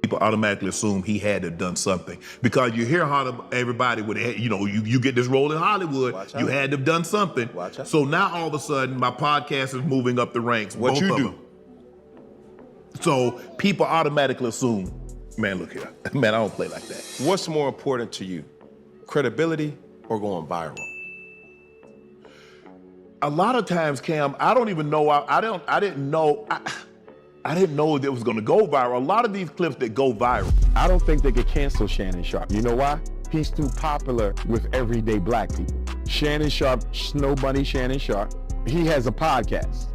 People automatically assume he had to have done something because you hear how everybody would, you get this role in Hollywood, you had to have done something. So now all of a sudden my podcast is moving up the ranks. What both you of do? them. So people automatically assume, man, look here, man, I don't play like that. What's more important to you, credibility or going viral? A lot of times, Cam, I don't even know. I didn't know that it was going to go viral. A lot of these clips that go viral. I don't think they could cancel Shannon Sharpe. You know why? He's too popular with everyday black people. Shannon Sharpe, Snow Bunny Shannon Sharpe, he has a podcast.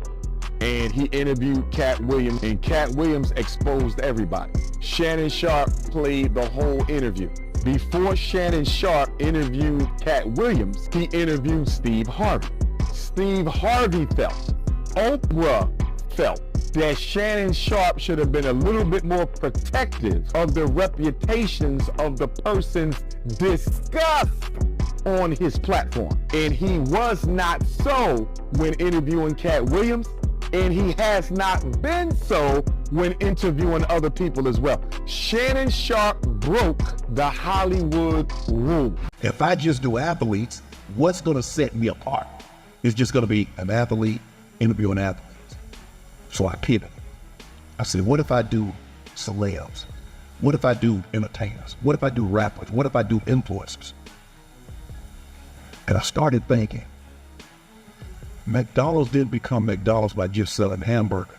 And he interviewed Cat Williams, and Cat Williams exposed everybody. Shannon Sharpe played the whole interview. Before Shannon Sharpe interviewed Cat Williams, he interviewed Steve Harvey. Steve Harvey felt, Oprah felt, that Shannon Sharpe should have been a little bit more protective of the reputations of the persons discussed on his platform. And he was not so when interviewing Cat Williams, and he has not been so when interviewing other people as well. Shannon Sharpe broke the Hollywood rule. If I just do athletes, what's gonna set me apart? It's just gonna be an athlete interviewing athletes. So I pivoted. I said, what if I do celebs? What if I do entertainers? What if I do rappers? What if I do influencers? And I started thinking, McDonald's didn't become McDonald's by just selling hamburgers.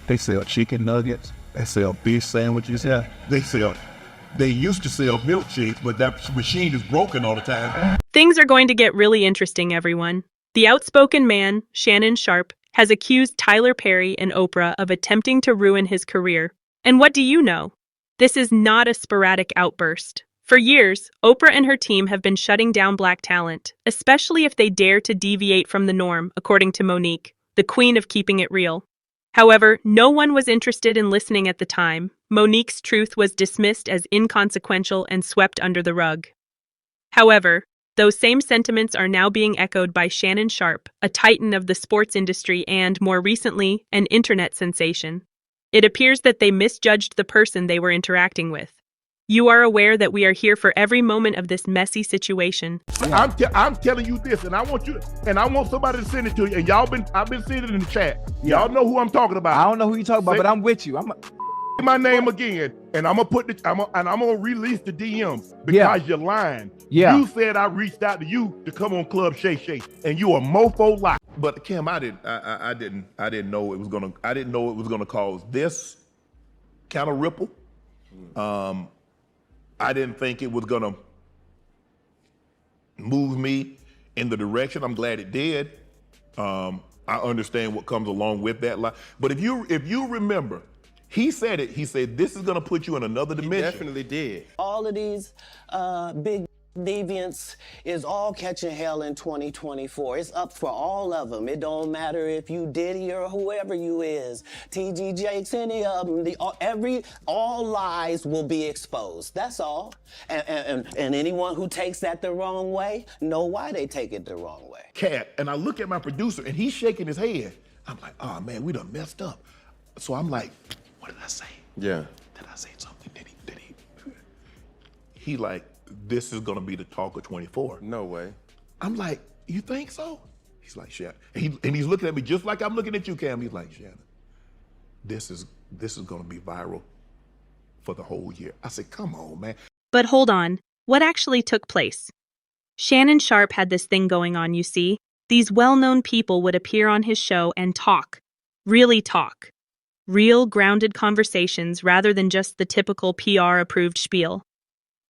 They sell chicken nuggets, they sell fish sandwiches, they used to sell milkshakes, but that machine is broken all the time. Things are going to get really interesting, everyone. The outspoken man, Shannon Sharpe, has accused Tyler Perry and Oprah of attempting to ruin his career. And what do you know? This is not a sporadic outburst. For years, Oprah and her team have been shutting down black talent, especially if they dare to deviate from the norm, according to Monique, the queen of keeping it real. However, no one was interested in listening at the time. Monique's truth was dismissed as inconsequential and swept under the rug. However, those same sentiments are now being echoed by Shannon Sharpe, a titan of the sports industry and, more recently, an internet sensation. It appears that they misjudged the person they were interacting with. You are aware that we are here for every moment of this messy situation. I'm telling you this, and I want somebody to send it to you. And I've been seeing it in the chat. Y'all know who I'm talking about. I don't know who you're talking about, but I'm with you. My name again, and I'm gonna release the DMs because you're lying. Yeah. You said I reached out to you to come on Club Shay Shay, and you a mofo lie. But Kim, I didn't know it was gonna cause this kind of ripple. I didn't think it was gonna move me in the direction. I'm glad it did. I understand what comes along with that lie. But if you remember, he said it. He said, this is going to put you in another dimension. He definitely did. All of these big deviants is all catching hell in 2024. It's up for all of them. It don't matter if you Diddy or whoever you is, TG Jakes, any of them. All lies will be exposed. That's all. And anyone who takes that the wrong way know why they take it the wrong way. Cat, and I look at my producer, and he's shaking his head. I'm like, oh man, we done messed up. So I'm like, what did I say? Yeah. Did I say something? Did he? He like, this is gonna be the talk of 24. No way. I'm like, you think so? He's like, Shannon. And he's looking at me just like I'm looking at you, Cam. He's like, Shannon, this is gonna be viral for the whole year. I said, come on, man. But hold on, what actually took place? Shannon Sharpe had this thing going on, you see. These well-known people would appear on his show and talk. Really talk. Real, grounded conversations rather than just the typical PR-approved spiel.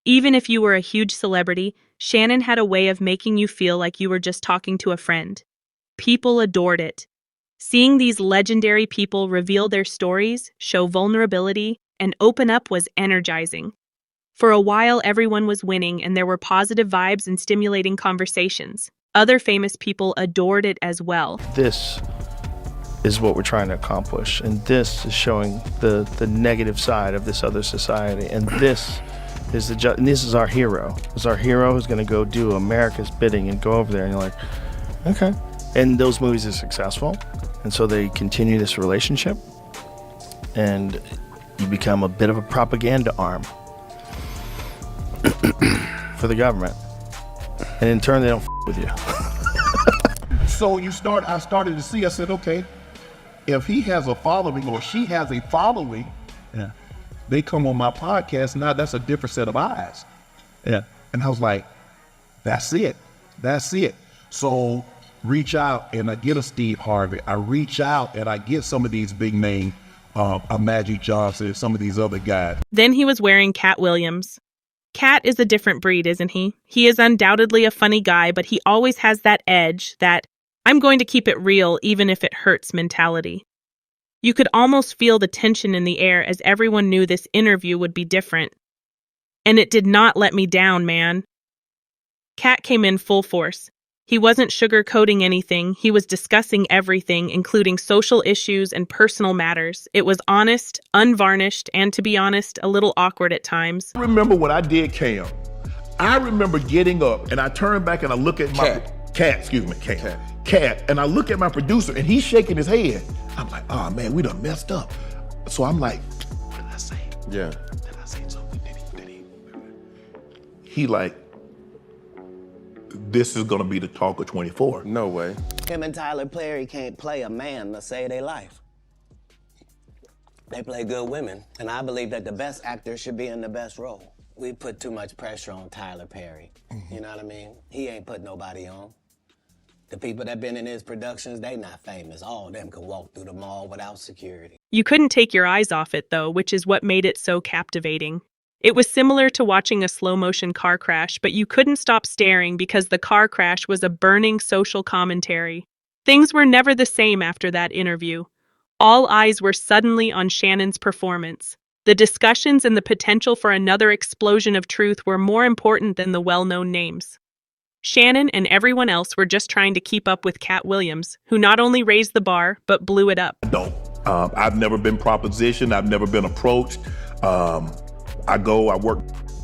Even if you were a huge celebrity, Shannon had a way of making you feel like you were just talking to a friend. People adored it. Seeing these legendary people reveal their stories, show vulnerability, and open up was energizing. For a while, everyone was winning and there were positive vibes and stimulating conversations. Other famous people adored it as well. This is what we're trying to accomplish, and this is showing the negative side of this other society, and this is our hero. It's our hero who's going to go do America's bidding and go over there, and you're like, okay. And those movies are successful, and so they continue this relationship, and You become a bit of a propaganda arm for the government. And in turn, they don't with you. So I started to see, I said, okay, if he has a following or she has a following, yeah, they come on my podcast, now that's a different set of eyes. Yeah. And I was like, that's it. So reach out and I get a Steve Harvey. I reach out and I get some of these big name, a Magic Johnson, some of these other guys. Then he was wearing Cat Williams. Cat is a different breed, isn't he? He is undoubtedly a funny guy, but he always has that edge, that I'm going to keep it real even if it hurts mentality. You could almost feel the tension in the air as everyone knew this interview would be different. And it did not let me down, man. Cat came in full force. He wasn't sugarcoating anything. He was discussing everything, including social issues and personal matters. It was honest, unvarnished, and to be honest, a little awkward at times. I remember when I did Cam. I remember getting up and I turned back and I look at my Cat, and I look at my producer and he's shaking his head. I'm like, oh man, we done messed up. So I'm like, what did I say? Yeah. Did I say something? Did he? He like, this is gonna be the talk of 24. No way. Him and Tyler Perry can't play a man to save their life. They play good women, and I believe that the best actor should be in the best role. We put too much pressure on Tyler Perry. You know what I mean? He ain't put nobody on. The people that been in his productions, they not famous. All of them can walk through the mall without security. You couldn't take your eyes off it, though, which is what made it so captivating. It was similar to watching a slow-motion car crash, but you couldn't stop staring because the car crash was a burning social commentary. Things were never the same after that interview. All eyes were suddenly on Shannon's performance. The discussions and the potential for another explosion of truth were more important than the well-known names. Shannon and everyone else were just trying to keep up with Cat Williams, who not only raised the bar, but blew it up. I've never been propositioned. I've never been approached. I work,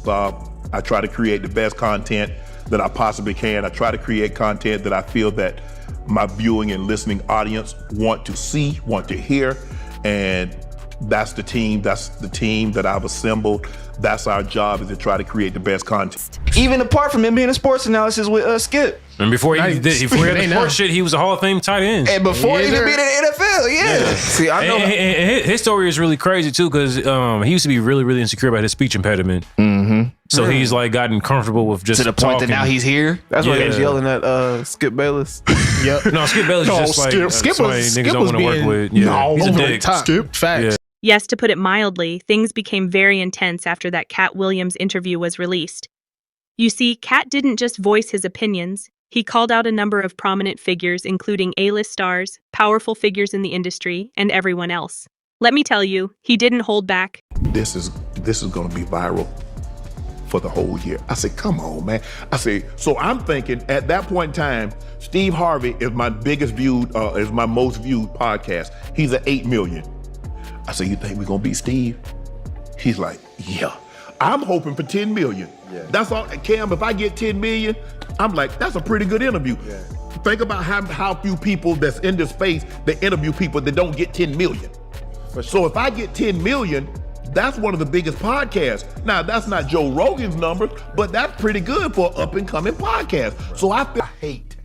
I try to create the best content that I possibly can. I try to create content that I feel that my viewing and listening audience want to see, want to hear, and that's the team that I've assembled. That's our job, is to try to create the best content. Even apart from him being a sports analysis with Skip. And before he did the sports shit, he was a Hall of Fame tight end. And before even being in the NFL, yeah. See, I know. And his story is really crazy too, because he used to be really, really insecure about his speech impediment. Mm-hmm. So he's like gotten comfortable with just to the point that now he's here. That's why he was yelling at Skip Bayless. Yep. No, Skip Bayless is just like Skip was niggas don't want to work with. Yeah, he's a dick. Skip. Facts. Yeah. Yes, to put it mildly, things became very intense after that Cat Williams interview was released. You see, Cat didn't just voice his opinions. He called out a number of prominent figures, including A-list stars, powerful figures in the industry, and everyone else. Let me tell you, he didn't hold back. This is going to be viral for the whole year. I said, come on, man. I say, so I'm thinking at that point in time, Steve Harvey is my most viewed podcast. He's at 8 million. I said, you think we're gonna beat Steve? He's like, yeah. I'm hoping for 10 million. Yeah. That's all, Cam, if I get 10 million, I'm like, that's a pretty good interview. Yeah. Think about how few people that's in this space that interview people that don't get 10 million. Sure. So if I get 10 million, that's one of the biggest podcasts. Now, that's not Joe Rogan's numbers, but that's pretty good for an up-and-coming podcast. Right. So I hate,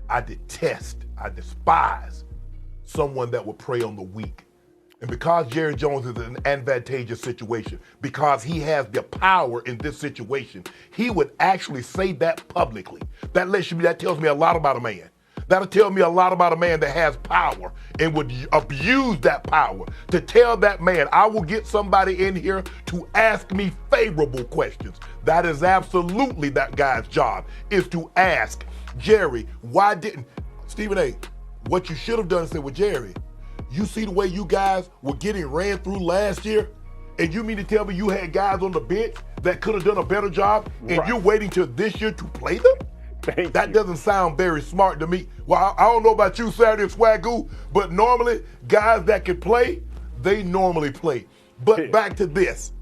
I detest, I despise someone that would prey on the weak. And because Jerry Jones is in an advantageous situation, because he has the power in this situation, he would actually say that publicly. That tells me a lot about a man. That'll tell me a lot about a man that has power and would abuse that power to tell that man, I will get somebody in here to ask me favorable questions. That is absolutely that guy's job, is to ask Jerry, why didn't, Stephen A., what you should have done is say, well, Jerry, you see the way you guys were getting ran through last year? And you mean to tell me you had guys on the bench that could have done a better job, and you're waiting till this year to play them? That doesn't sound very smart to me. Well, I don't know about you, Saturday Swagoo, but normally guys that can play, they normally play. But back to this.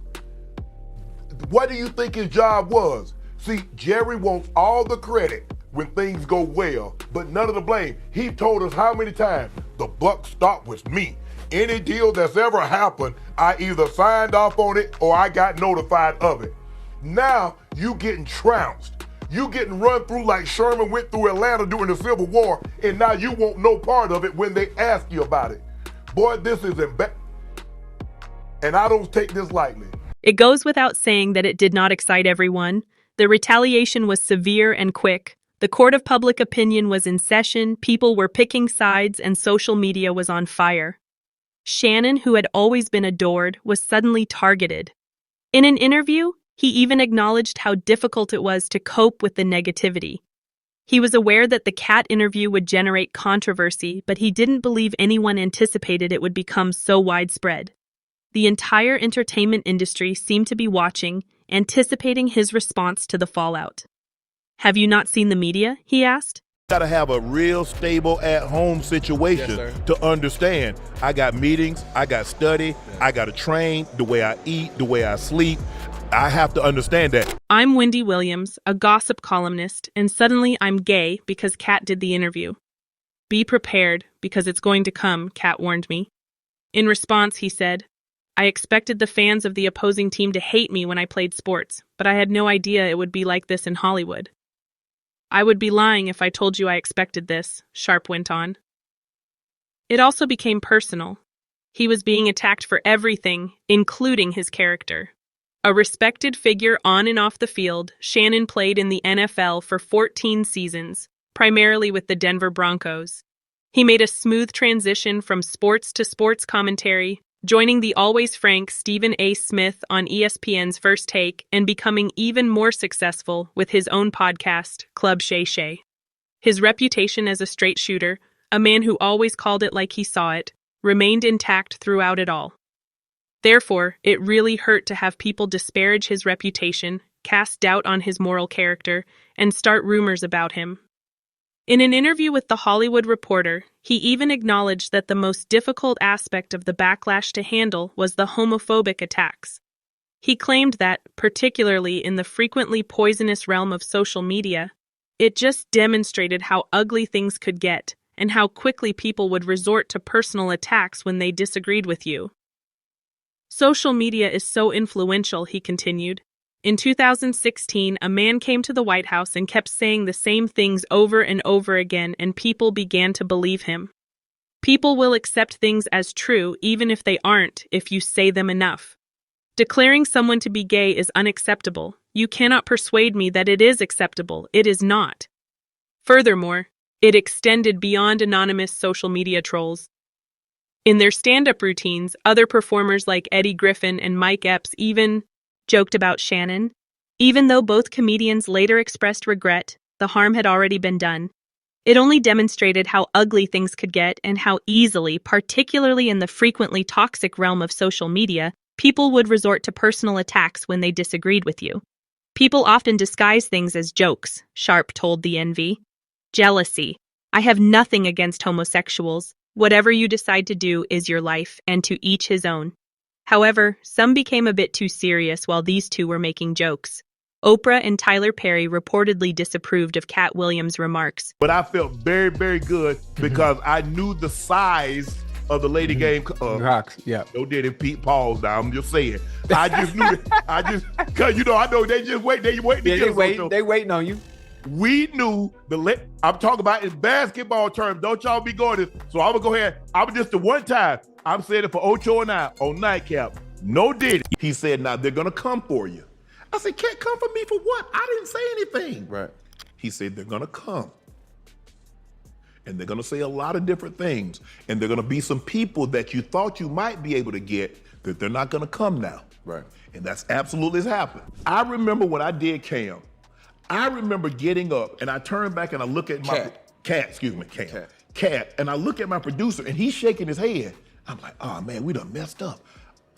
What do you think his job was? See, Jerry wants all the credit when things go well, but none of the blame. He told us how many times, the buck stopped with me. Any deal that's ever happened, I either signed off on it or I got notified of it. Now you getting trounced. You getting run through like Sherman went through Atlanta during the Civil War, and now you want no part of it when they ask you about it. Boy, this is embarrassing. And I don't take this lightly. It goes without saying that it did not excite everyone. The retaliation was severe and quick. The court of public opinion was in session, people were picking sides, and social media was on fire. Shannon, who had always been adored, was suddenly targeted. In an interview, he even acknowledged how difficult it was to cope with the negativity. He was aware that the Kat interview would generate controversy, but he didn't believe anyone anticipated it would become so widespread. The entire entertainment industry seemed to be watching, anticipating his response to the fallout. "Have you not seen the media?" he asked. Gotta have a real stable at-home situation to understand. I got meetings, I got study, I gotta train, the way I eat, the way I sleep. I have to understand that. I'm Wendy Williams, a gossip columnist, and suddenly I'm gay because Kat did the interview. "Be prepared, because it's going to come," Kat warned me. In response, he said, "I expected the fans of the opposing team to hate me when I played sports, but I had no idea it would be like this in Hollywood." "I would be lying if I told you I expected this," Sharpe went on. It also became personal. He was being attacked for everything, including his character. A respected figure on and off the field, Shannon played in the NFL for 14 seasons, primarily with the Denver Broncos. He made a smooth transition from sports to sports commentary, joining the always frank Stephen A. Smith on ESPN's First Take and becoming even more successful with his own podcast, Club Shay Shay. His reputation as a straight shooter, a man who always called it like he saw it, remained intact throughout it all. Therefore, it really hurt to have people disparage his reputation, cast doubt on his moral character, and start rumors about him. In an interview with The Hollywood Reporter, he even acknowledged that the most difficult aspect of the backlash to handle was the homophobic attacks. He claimed that, particularly in the frequently poisonous realm of social media, it just demonstrated how ugly things could get and how quickly people would resort to personal attacks when they disagreed with you. "Social media is so influential," he continued. In 2016, a man came to the White House and kept saying the same things over and over again, and people began to believe him. People will accept things as true even if they aren't, if you say them enough. Declaring someone to be gay is unacceptable. You cannot persuade me that it is acceptable. It is not. Furthermore, it extended beyond anonymous social media trolls. In their stand-up routines, other performers like Eddie Griffin and Mike Epps even joked about Shannon. Even though both comedians later expressed regret, the harm had already been done. It only demonstrated how ugly things could get and how easily, particularly in the frequently toxic realm of social media, people would resort to personal attacks when they disagreed with you. "People often disguise things as jokes," Sharpe told the Envy. "Jealousy. I have nothing against homosexuals. Whatever you decide to do is your life, and to each his own." However, some became a bit too serious while these two were making jokes. Oprah and Tyler Perry reportedly disapproved of Cat Williams' remarks. But I felt very, very good because I knew the size of the lady game. Rocks, yeah. No did it Pete Paul's now. I'm just saying. I just knew that. Cause I know they just wait. They wait to get us. They waiting on you. We knew I'm talking about in basketball terms. Don't y'all be going this. So I'm gonna go ahead. I'm just the one time. I'm saying it for Ocho and I on Nightcap. No did. He said, "Now they're gonna come for you." I said, "Can't come for me for what? I didn't say anything." Right. He said, "They're gonna come. And they're gonna say a lot of different things. And they're gonna be some people that you thought you might be able to get that they're not gonna come now." Right. And that's absolutely has happened. I remember when I did Cam, I remember getting up and I turned back and I look at my Cat, and I look at my producer and he's shaking his head. I'm like, "Oh man, we done messed up."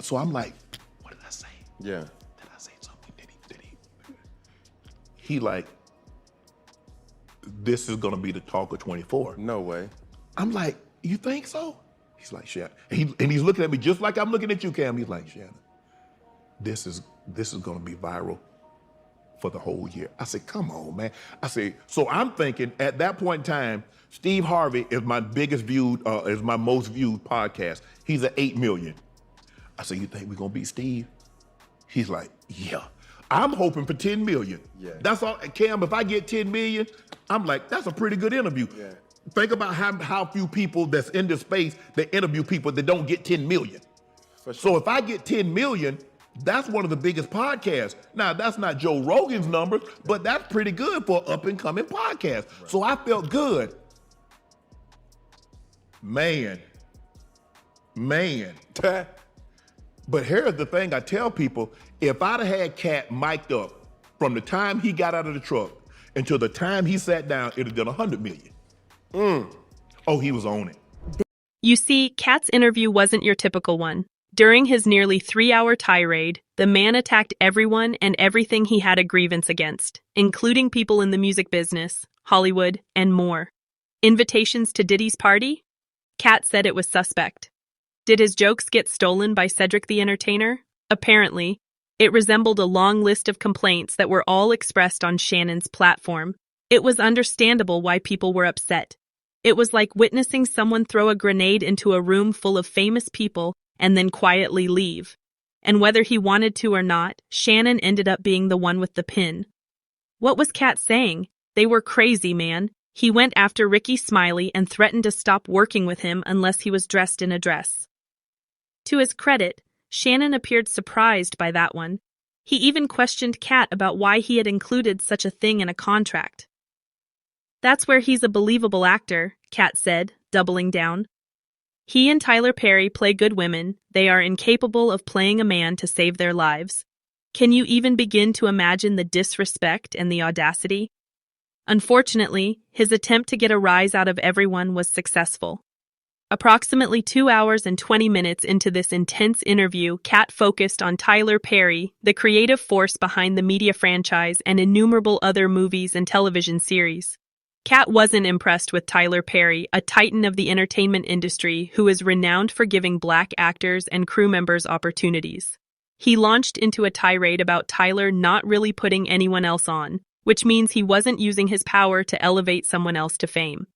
So I'm like, "What did I say? Yeah. Did I say something? Did he? He like, this is gonna be the talk of 24. No way. I'm like, "You think so?" He's like, "Shannon." And he's looking at me just like I'm looking at you, Cam. He's like, "Shannon, this is gonna be viral for the whole year. I said, come on, man. I said, so I'm thinking at that point in time, Steve Harvey is my is my most viewed podcast. He's at 8 million. I said, you think we're gonna beat Steve? He's like, yeah. I'm hoping for 10 million. Yeah. That's all, Cam, if I get 10 million, I'm like, that's a pretty good interview. Yeah. Think about how few people that's in this space that interview people that don't get 10 million. For sure. So if I get 10 million, that's one of the biggest podcasts. Now, that's not Joe Rogan's numbers, but that's pretty good for an up-and-coming podcast. Right. So I felt good. Man. But here's the thing I tell people, if I'd have had Cat mic'd up from the time he got out of the truck until the time he sat down, it'd have done 100 million. Oh, he was on it. You see, Cat's interview wasn't your typical one. During his nearly 3-hour tirade, the man attacked everyone and everything he had a grievance against, including people in the music business, Hollywood, and more. Invitations to Diddy's party? Cat said it was suspect. Did his jokes get stolen by Cedric the Entertainer? Apparently. It resembled a long list of complaints that were all expressed on Shannon's platform. It was understandable why people were upset. It was like witnessing someone throw a grenade into a room full of famous people and then quietly leave. And whether he wanted to or not, Shannon ended up being the one with the pin. What was Cat saying? They were crazy, man. He went after Ricky Smiley and threatened to stop working with him unless he was dressed in a dress. To his credit, Shannon appeared surprised by that one. He even questioned Cat about why he had included such a thing in a contract. That's where he's a believable actor, Cat said, doubling down. He and Tyler Perry play good women. They are incapable of playing a man to save their lives. Can you even begin to imagine the disrespect and the audacity? Unfortunately, his attempt to get a rise out of everyone was successful. Approximately 2 hours and 20 minutes into this intense interview, Cat focused on Tyler Perry, the creative force behind the media franchise and innumerable other movies and television series. Cat wasn't impressed with Tyler Perry, a titan of the entertainment industry who is renowned for giving black actors and crew members opportunities. He launched into a tirade about Tyler not really putting anyone else on, which means he wasn't using his power to elevate someone else to fame.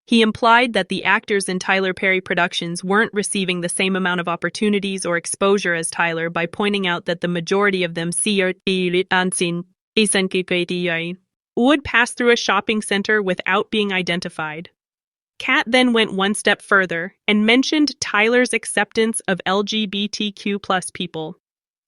He implied that the actors in Tyler Perry productions weren't receiving the same amount of opportunities or exposure as Tyler by pointing out that the majority of them would pass through a shopping center without being identified. Cat then went one step further and mentioned Tyler's acceptance of LGBTQ+ people.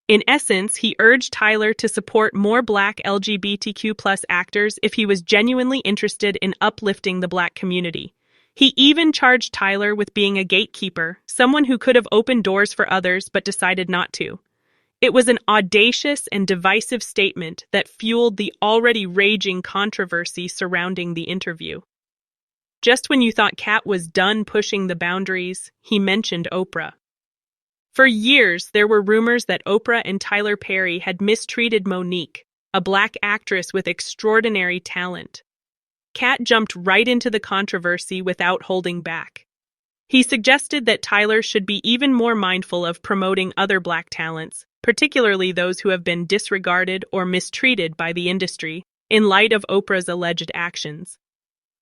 In essence, he urged Tyler to support more black LGBTQ+ actors if he was genuinely interested in uplifting the black community. He even charged Tyler with being a gatekeeper, someone who could have opened doors for others but decided not to. It was an audacious and divisive statement that fueled the already raging controversy surrounding the interview. Just when you thought Cat was done pushing the boundaries, he mentioned Oprah. For years, there were rumors that Oprah and Tyler Perry had mistreated Monique, a black actress with extraordinary talent. Cat jumped right into the controversy without holding back. He suggested that Tyler should be even more mindful of promoting other black talents, particularly those who have been disregarded or mistreated by the industry, in light of Oprah's alleged actions.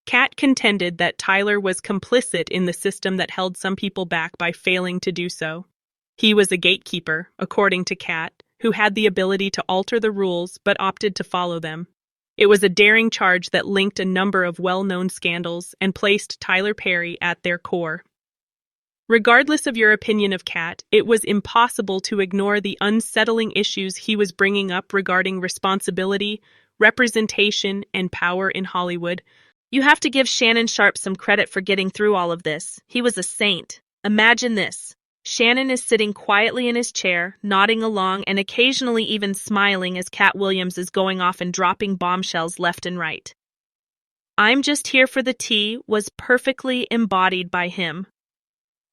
Cat contended that Tyler was complicit in the system that held some people back by failing to do so. He was a gatekeeper, according to Cat, who had the ability to alter the rules but opted to follow them. It was a daring charge that linked a number of well-known scandals and placed Tyler Perry at their core. Regardless of your opinion of Cat, it was impossible to ignore the unsettling issues he was bringing up regarding responsibility, representation, and power in Hollywood. You have to give Shannon Sharpe some credit for getting through all of this. He was a saint. Imagine this. Shannon is sitting quietly in his chair, nodding along and occasionally even smiling as Cat Williams is going off and dropping bombshells left and right. "I'm just here for the tea" was perfectly embodied by him.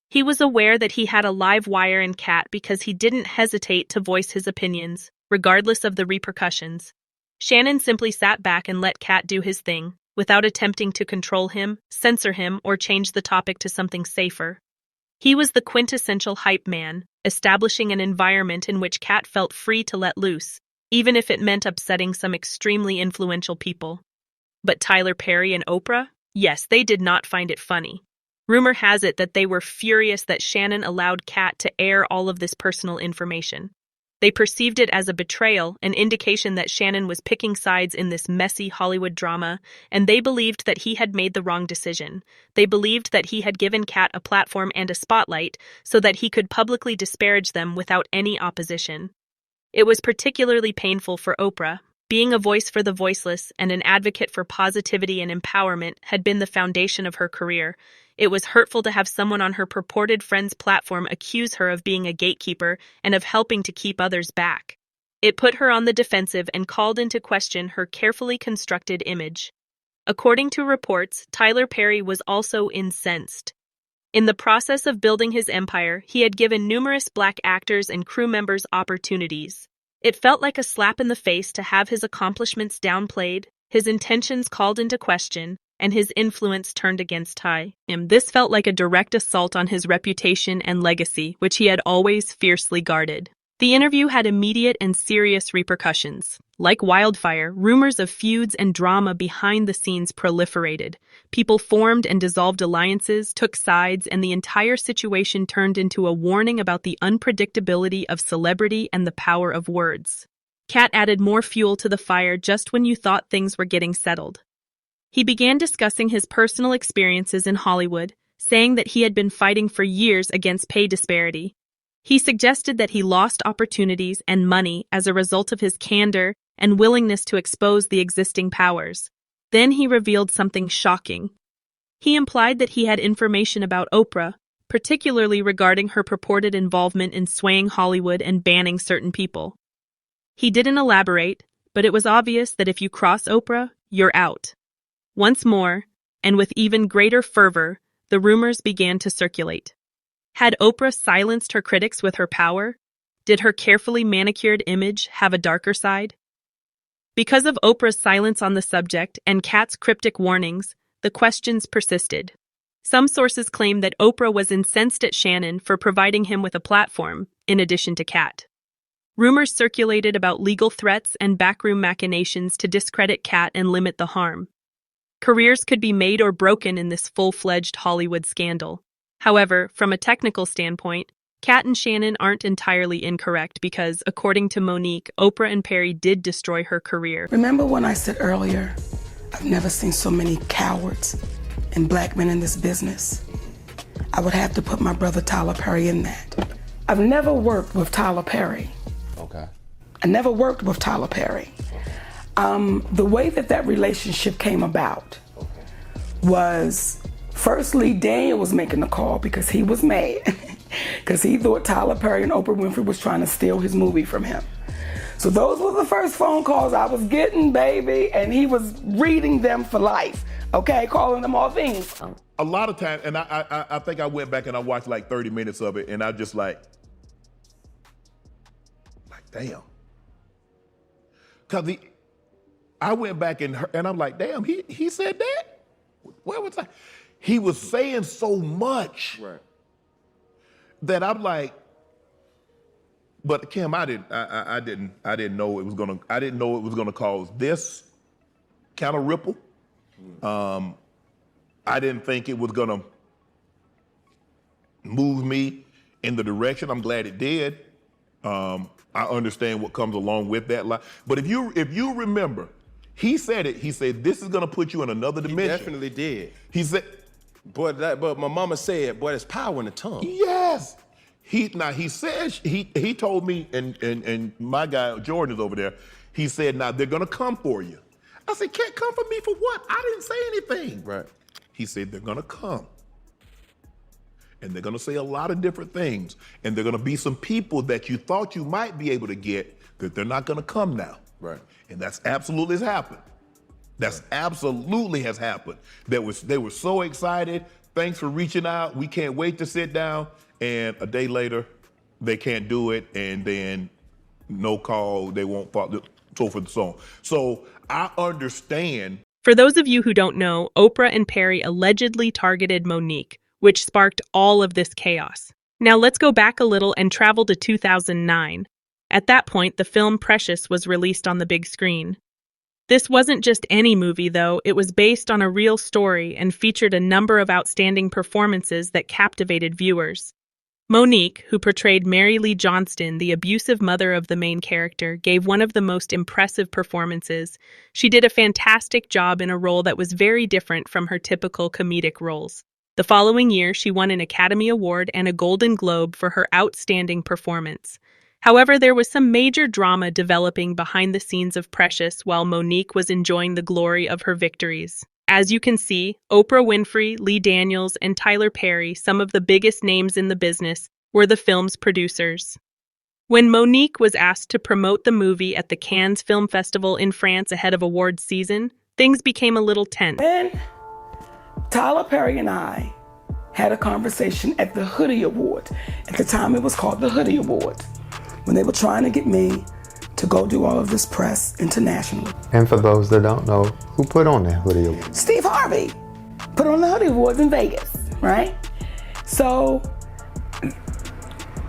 He was aware that he had a live wire in Cat because he didn't hesitate to voice his opinions, regardless of the repercussions. Shannon simply sat back and let Cat do his thing, without attempting to control him, censor him, or change the topic to something safer. He was the quintessential hype man, establishing an environment in which Cat felt free to let loose, even if it meant upsetting some extremely influential people. But Tyler Perry and Oprah? Yes, they did not find it funny. Rumor has it that they were furious that Shannon allowed Kat to air all of this personal information. They perceived it as a betrayal, an indication that Shannon was picking sides in this messy Hollywood drama, and they believed that he had made the wrong decision. They believed that he had given Kat a platform and a spotlight so that he could publicly disparage them without any opposition. It was particularly painful for Oprah. Being a voice for the voiceless and an advocate for positivity and empowerment had been the foundation of her career. It was hurtful to have someone on her purported friend's platform accuse her of being a gatekeeper and of helping to keep others back. It put her on the defensive and called into question her carefully constructed image. According to reports, Tyler Perry was also incensed. In the process of building his empire, he had given numerous black actors and crew members opportunities. It felt like a slap in the face to have his accomplishments downplayed, his intentions called into question, and his influence turned against him. This felt like a direct assault on his reputation and legacy, which he had always fiercely guarded. The interview had immediate and serious repercussions. Like wildfire, rumors of feuds and drama behind the scenes proliferated. People formed and dissolved alliances, took sides, and the entire situation turned into a warning about the unpredictability of celebrity and the power of words. Kat added more fuel to the fire just when you thought things were getting settled. He began discussing his personal experiences in Hollywood, saying that he had been fighting for years against pay disparity. He suggested that he lost opportunities and money as a result of his candor and willingness to expose the existing powers. Then he revealed something shocking. He implied that he had information about Oprah, particularly regarding her purported involvement in swaying Hollywood and banning certain people. He didn't elaborate, but it was obvious that if you cross Oprah, you're out. Once more, and with even greater fervor, the rumors began to circulate. Had Oprah silenced her critics with her power? Did her carefully manicured image have a darker side? Because of Oprah's silence on the subject and Kat's cryptic warnings, the questions persisted. Some sources claim that Oprah was incensed at Shannon for providing him with a platform, in addition to Kat. Rumors circulated about legal threats and backroom machinations to discredit Kat and limit the harm. Careers could be made or broken in this full-fledged Hollywood scandal. However, from a technical standpoint, Kat and Shannon aren't entirely incorrect because, according to Monique, Oprah and Perry did destroy her career. Remember when I said earlier, I've never seen so many cowards and black men in this business? I would have to put my brother Tyler Perry in that. I've never worked with Tyler Perry. Okay. I never worked with Tyler Perry. The way that relationship came about was, firstly, Daniel was making the call because he was mad because he thought Tyler Perry and Oprah Winfrey was trying to steal his movie from him. So those were the first phone calls I was getting, baby, and he was reading them for life, okay, calling them all things. A lot of times, and I think I went back and I watched like 30 minutes of it, and I just like damn. Because I went back and I'm like, damn, he said that? Where was I? He was saying so much that I'm like, but Kim, I didn't know it was gonna cause this kind of ripple. I didn't think it was gonna move me in the direction. I'm glad it did. I understand what comes along with that. But if you remember, he said it. He said, this is gonna put you in another dimension. He definitely did. He said, but my mama said, boy, there's power in the tongue. yes. He said, he told me, and my guy Jordan is over there. He said, now they're gonna come for you. I said, can't come for me for what? I didn't say anything. Right. He said, they're gonna come. And they're gonna say a lot of different things. And they're gonna be some people that you thought you might be able to get that they're not gonna come now. Right. And that's absolutely has happened. That's absolutely has happened. They were so excited. Thanks for reaching out. We can't wait to sit down. And a day later, they can't do it. And then no call, they won't follow, so forth and so on. So I understand. For those of you who don't know, Oprah and Perry allegedly targeted Monique, which sparked all of this chaos. Now let's go back a little and travel to 2009. At that point, the film Precious was released on the big screen. This wasn't just any movie, though. It was based on a real story and featured a number of outstanding performances that captivated viewers. Monique, who portrayed Mary Lee Johnston, the abusive mother of the main character, gave one of the most impressive performances. She did a fantastic job in a role that was very different from her typical comedic roles. The following year, she won an Academy Award and a Golden Globe for her outstanding performance. However, there was some major drama developing behind the scenes of Precious while Monique was enjoying the glory of her victories. As you can see, Oprah Winfrey, Lee Daniels, and Tyler Perry, some of the biggest names in the business, were the film's producers. When Monique was asked to promote the movie at the Cannes Film Festival in France ahead of awards season, things became a little tense. Then Tyler Perry and I had a conversation at the Hoodie Awards. At the time, it was called the Hoodie Awards, when they were trying to get me to go do all of this press internationally. And for those that don't know, who put on that Hoodie Award? Steve Harvey put on the Hoodie Awards in Vegas, right? So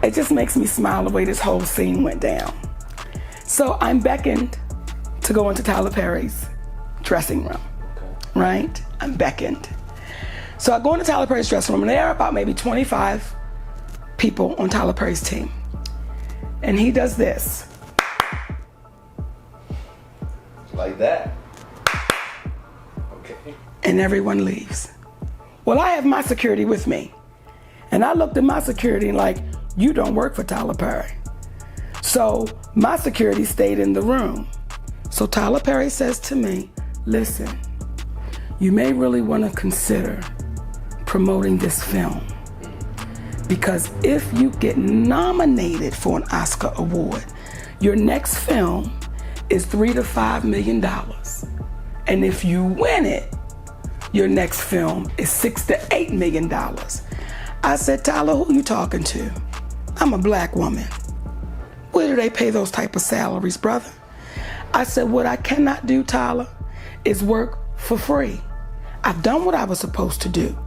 it just makes me smile the way this whole scene went down. So I'm beckoned to go into Tyler Perry's dressing room, right? I'm beckoned. So I go into Tyler Perry's dressing room, and there are about maybe 25 people on Tyler Perry's team. And he does this. Like that. Okay. And everyone leaves. Well, I have my security with me. And I looked at my security and like, you don't work for Tyler Perry. So my security stayed in the room. So Tyler Perry says to me, listen, you may really want to consider promoting this film. Because if you get nominated for an Oscar award, your next film is $3 to $5 million. And if you win it, your next film is $6 to $8 million. I said, Tyler, who you talking to? I'm a black woman. Where do they pay those type of salaries, brother? I said, what I cannot do, Tyler, is work for free. I've done what I was supposed to do.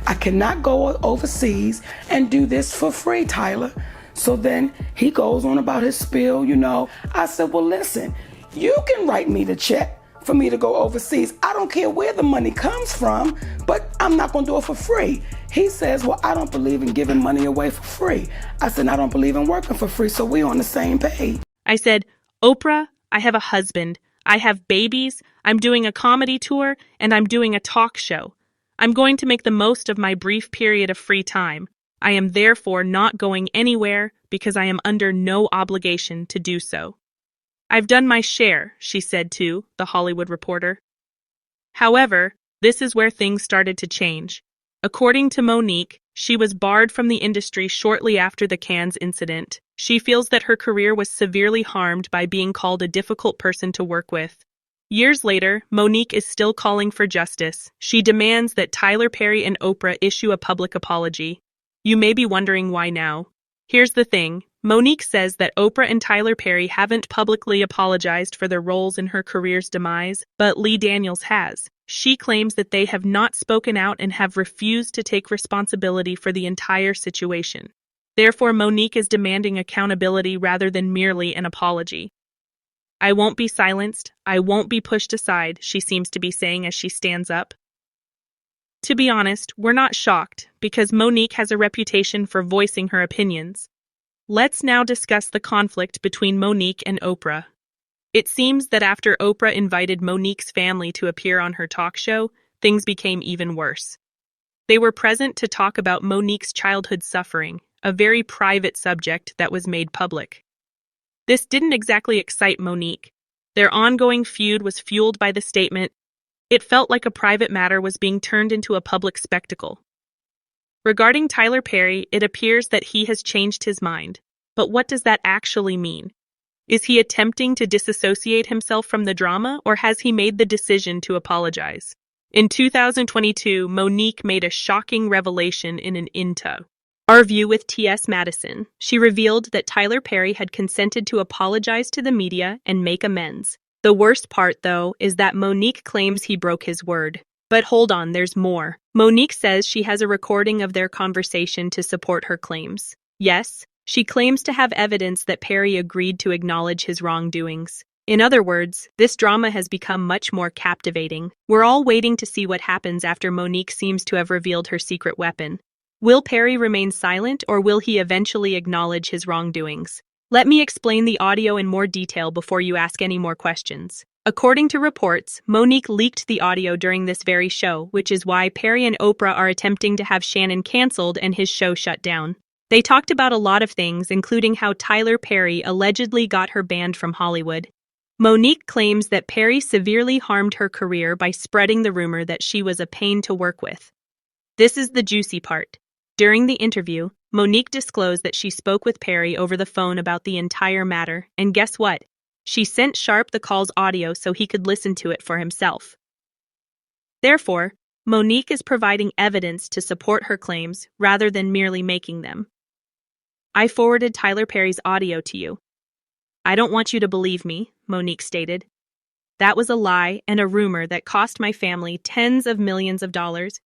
I cannot go overseas and do this for free, Tyler. So then he goes on about his spiel, you know. I said, well, listen, you can write me the check for me to go overseas. I don't care where the money comes from, but I'm not gonna do it for free. He says, well, I don't believe in giving money away for free. I said, I don't believe in working for free, so we're on the same page. I said, Oprah, I have a husband. I have babies. I'm doing a comedy tour, and I'm doing a talk show. I'm going to make the most of my brief period of free time. I am therefore not going anywhere because I am under no obligation to do so. I've done my share, she said to The Hollywood Reporter. However, this is where things started to change. According to Monique, she was barred from the industry shortly after the Cannes incident. She feels that her career was severely harmed by being called a difficult person to work with. Years later, Monique is still calling for justice. She demands that Tyler Perry and Oprah issue a public apology. You may be wondering why now. Here's the thing. Monique says that Oprah and Tyler Perry haven't publicly apologized for their roles in her career's demise, but Lee Daniels has. She claims that they have not spoken out and have refused to take responsibility for the entire situation. Therefore, Monique is demanding accountability rather than merely an apology. I won't be silenced. I won't be pushed aside, she seems to be saying as she stands up. To be honest, we're not shocked, because Monique has a reputation for voicing her opinions. Let's now discuss the conflict between Monique and Oprah. It seems that after Oprah invited Monique's family to appear on her talk show, things became even worse. They were present to talk about Monique's childhood suffering, a very private subject that was made public. This didn't exactly excite Monique. Their ongoing feud was fueled by the statement, "It felt like a private matter was being turned into a public spectacle." Regarding Tyler Perry, it appears that he has changed his mind. But what does that actually mean? Is he attempting to disassociate himself from the drama, or has he made the decision to apologize? In 2022, Monique made a shocking revelation in an interview with T.S. Madison. She revealed that Tyler Perry had consented to apologize to the media and make amends. The worst part, though, is that Monique claims he broke his word. But hold on, there's more. Monique says she has a recording of their conversation to support her claims. Yes, She claims to have evidence that Perry agreed to acknowledge his wrongdoings. In other words, this drama has become much more captivating. We're all waiting to see what happens after Monique seems to have revealed her secret weapon. Will Perry remain silent, or will he eventually acknowledge his wrongdoings? Let me explain the audio in more detail before you ask any more questions. According to reports, Monique leaked the audio during this very show, which is why Perry and Oprah are attempting to have Shannon canceled and his show shut down. They talked about a lot of things, including how Tyler Perry allegedly got her banned from Hollywood. Monique claims that Perry severely harmed her career by spreading the rumor that she was a pain to work with. This is the juicy part. During the interview, Monique disclosed that she spoke with Perry over the phone about the entire matter, and guess what? She sent Sharpe the call's audio so he could listen to it for himself. Therefore, Monique is providing evidence to support her claims rather than merely making them. I forwarded Tyler Perry's audio to you. I don't want you to believe me, Monique stated. That was a lie and a rumor that cost my family tens of millions of dollars.